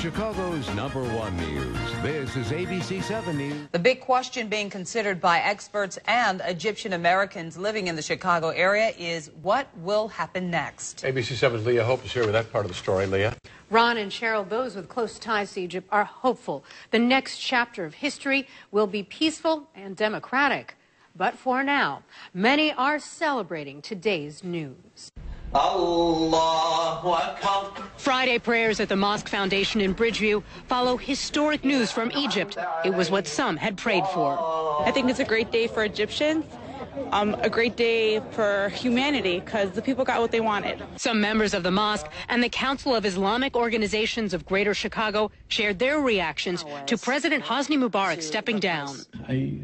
Chicago's #1 news. This is ABC 7 News. The big question being considered by experts and Egyptian Americans living in the Chicago area is what will happen next. ABC 7's Leah Hope is here with that part of the story. Leah? Ron and Cheryl, those with close ties to Egypt, are hopeful the next chapter of history will be peaceful and democratic. But for now, many are celebrating today's news. Friday prayers at the Mosque Foundation in Bridgeview follow historic news from Egypt. It was what some had prayed for. I think it's a great day for Egyptians, a great day for humanity because the people got what they wanted. Some members of the mosque and the Council of Islamic Organizations of Greater Chicago shared their reactions to President Hosni Mubarak stepping down. I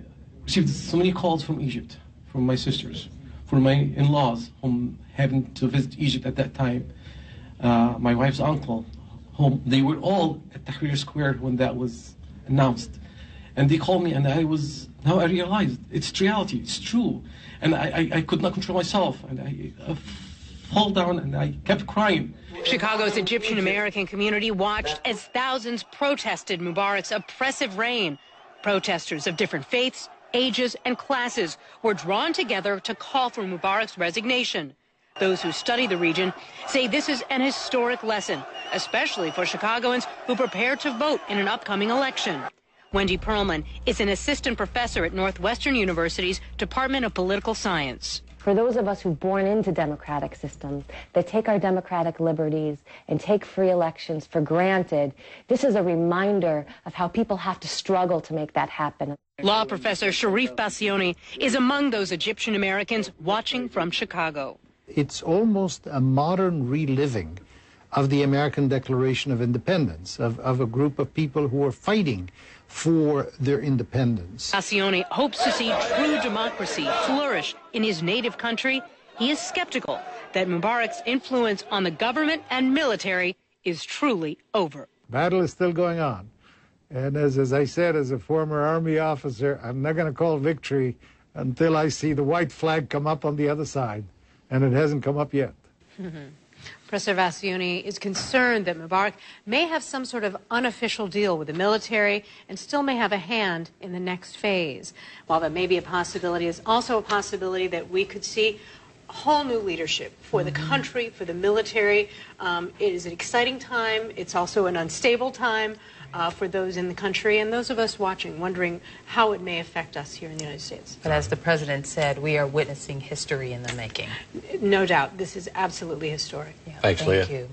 received so many calls from Egypt, from my sisters, from my in-laws, whom having to visit Egypt at that time, my wife's uncle, whom they were all at Tahrir Square when that was announced. And they called me, and now I realized it's reality, it's true. And I could not control myself, and I fall down and I kept crying. Chicago's Egyptian American community watched as thousands protested Mubarak's oppressive reign. Protesters of different faiths, ages, and classes were drawn together to call for Mubarak's resignation. Those who study the region say this is an historic lesson, especially for Chicagoans who prepare to vote in an upcoming election. Wendy Perlman is an assistant professor at Northwestern University's Department of Political Science. For those of us who've born into democratic systems that take our democratic liberties and take free elections for granted, this is a reminder of how people have to struggle to make that happen. Law professor Sharif Bassioni is among those Egyptian Americans watching from Chicago. It's almost a modern reliving of the American Declaration of Independence, of a group of people who are fighting for their independence. Bassioni hopes to see true democracy flourish in his native country. He is skeptical that Mubarak's influence on the government and military is truly over. Battle is still going on. And as I said, as a former Army officer, I'm not going to call victory until I see the white flag come up on the other side. And it hasn't come up yet. Professor Bassioni is concerned that Mubarak may have some sort of unofficial deal with the military and still may have a hand in the next phase. While that may be a possibility, it's also a possibility that we could see a whole new leadership for the country, for the military. It is an exciting time. It's also an unstable time for those in the country and those of us watching, wondering how it may affect us here in the United States. But as the president said, we are witnessing history in the making. No doubt. This is absolutely historic. Yeah, Thanks, Leah. Thank you.